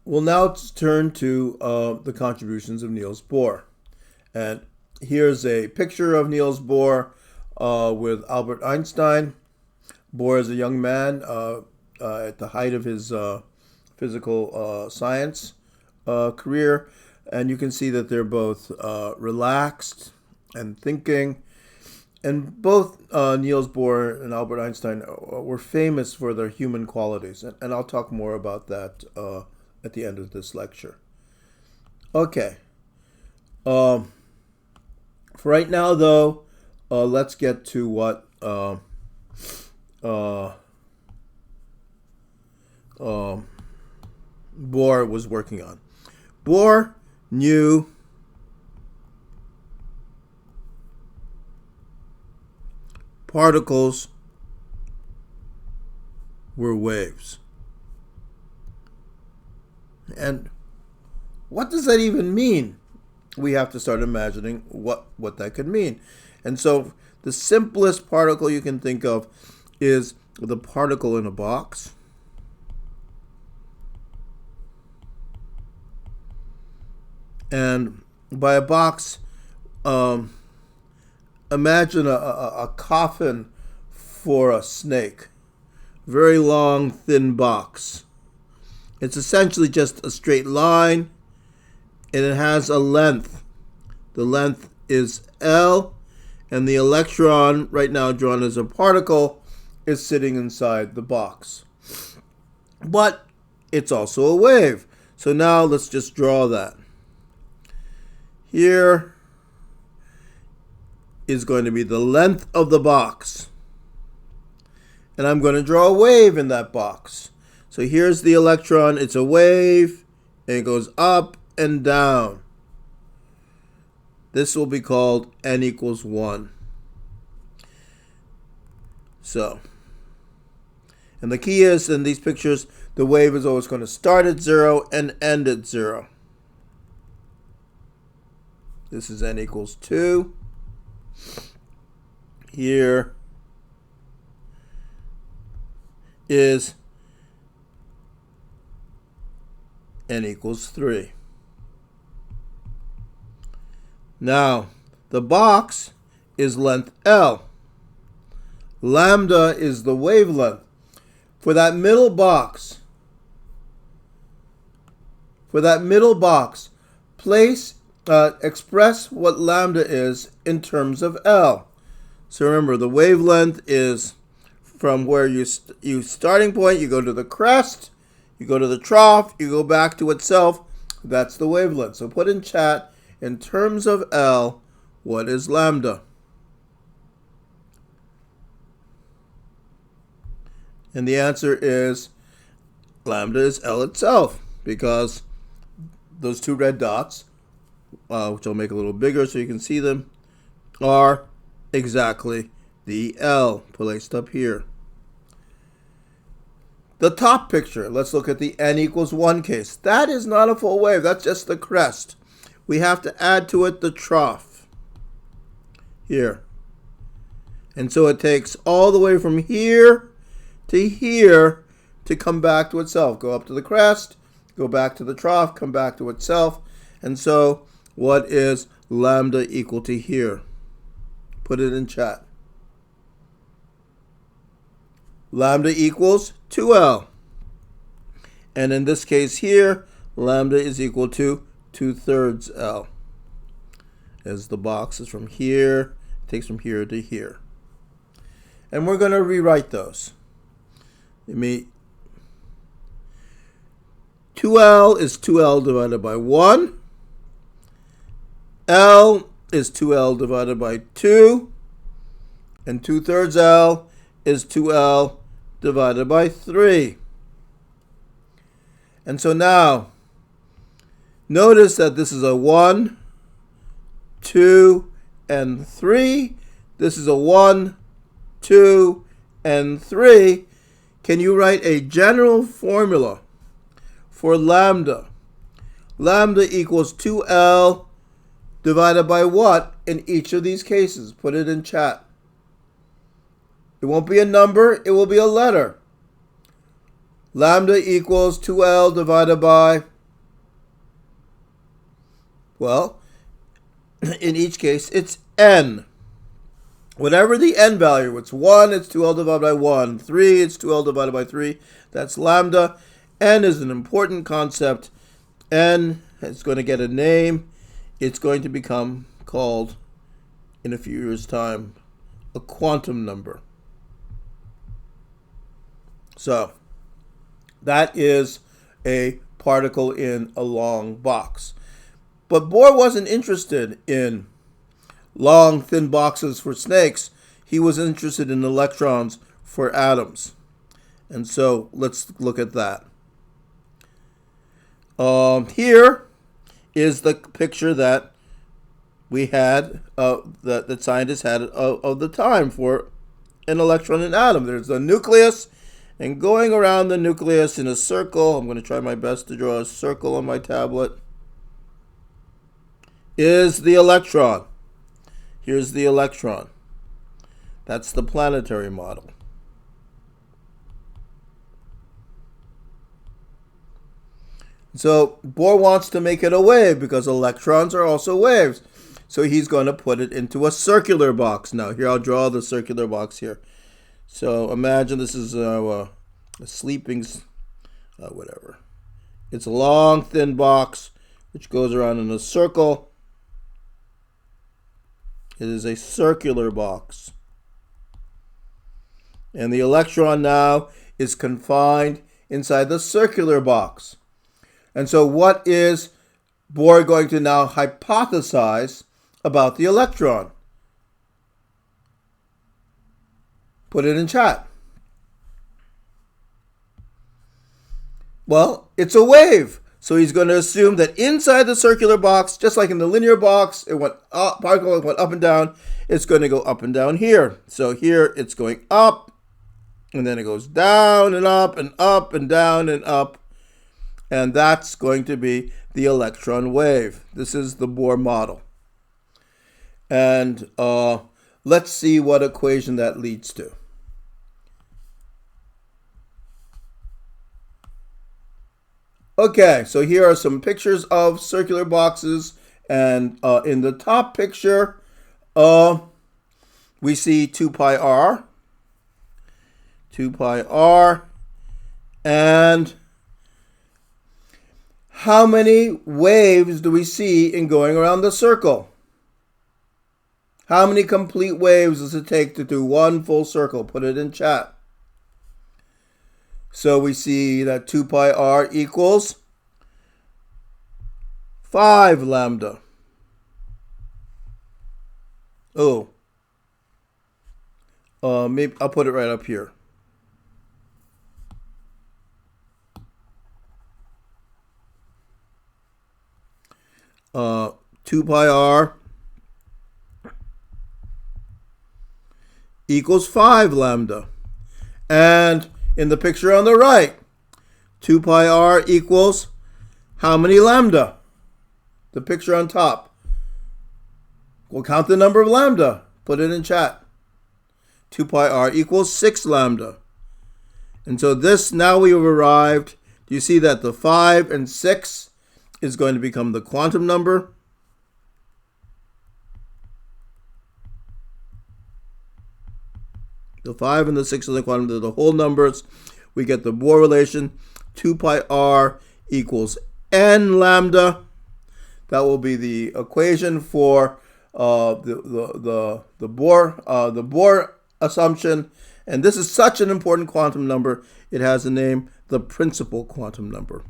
We'll now turn to the contributions of Niels Bohr. And here's a picture of Niels Bohr with Albert Einstein. Bohr is a young man at the height of his physical science career. And you can see that they're both relaxed and thinking. And both Niels Bohr and Albert Einstein were famous for their human qualities. And I'll talk more about that at the end of this lecture. Okay. For right now, though, let's get to what Bohr was working on. Bohr knew particles were waves. And what does that even mean? We have to start imagining what that could mean. And so the simplest particle you can think of is the particle in a box. And by a box, imagine a coffin for a snake. Very long, thin box. It's essentially just a straight line, and it has a length. The length is L, and the electron, right now drawn as a particle, is sitting inside the box. But it's also a wave. So now let's just draw that. Here is going to be the length of the box. And I'm going to draw a wave in that box. So here's the electron. It's a wave, and it goes up and down. This will be called n equals 1. So, and the key is, in these pictures, the wave is always going to start at 0 and end at 0. This is n equals 2. Here is n equals 3. Now, the box is length L. Lambda is the wavelength. For that middle box, express what lambda is in terms of L. So remember, the wavelength is from where you starting point, you go to the crest, you go to the trough, you go back to itself. That's the wavelength. So put in chat, in terms of L, what is lambda? And the answer is lambda is L itself, because those two red dots, which I'll make a little bigger so you can see them, are exactly the L placed up here. The top picture, let's look at the n equals 1 case. That is not a full wave, that's just the crest. We have to add to it the trough here. And so it takes all the way from here to come back to itself. Go up to the crest, go back to the trough, come back to itself. And so what is lambda equal to here? Put it in chat. Lambda equals 2L. And in this case here, lambda is equal to 2/3 L. As the box is from here, it takes from here to here. And we're going to rewrite those. 2L is 2L divided by 1. L is 2L divided by 2. And 2/3 L is 2L divided by 3. And so now, notice that this is a 1, 2, and 3. This is a 1, 2, and 3. Can you write a general formula for lambda? Lambda equals 2L divided by what in each of these cases? Put it in chat. It won't be a number, it will be a letter. Lambda equals 2L divided by Well, in each case, it's n. Whatever the n value, it's 1, it's 2L divided by 1. 3, it's 2L divided by 3. That's lambda. N is an important concept. N is going to get a name. It's going to become called, in a few years' time, a quantum number. So, that is a particle in a long box. But Bohr wasn't interested in long, thin boxes for snakes. He was interested in electrons for atoms. And so let's look at that. Here is the picture that we had, that scientists had of the time for an electron and atom. There's a nucleus, and going around the nucleus in a circle, I'm going to try my best to draw a circle on my tablet, is the electron. Here's the electron. That's the planetary model. So Bohr wants to make it a wave because electrons are also waves. So he's going to put it into a circular box. Now here, I'll draw the circular box here. So imagine this is a sleeping, whatever. It's a long, thin box which goes around in a circle. It is a circular box. And the electron now is confined inside the circular box. And so what is Bohr going to now hypothesize about the electron? Put it in chat. Well, it's a wave. So he's going to assume that inside the circular box, just like in the linear box, it went up, particle went up and down, it's going to go up and down here. So here it's going up, and then it goes down and up and up and down and up. And that's going to be the electron wave. This is the Bohr model. And let's see what equation that leads to. Okay, so here are some pictures of circular boxes, and in the top picture, we see 2 pi r, and how many waves do we see in going around the circle? How many complete waves does it take to do one full circle? Put it in chat. So we see that 2 pi r equals 5 lambda. Maybe I'll put it right up here. Uh, 2 pi r equals 5 lambda. And in the picture on the right, 2 pi r equals how many lambda? The picture on top. We'll count the number of lambda. Put it in chat. 2 pi r equals 6 lambda. And so this, now we have arrived. Do you see that the 5 and 6 is going to become the quantum number? The 5 and the 6 are the quantum, they're the whole numbers. We get the Bohr relation. 2 pi r equals n lambda. That will be the equation for the Bohr assumption. And this is such an important quantum number. It has a name, the principal quantum number.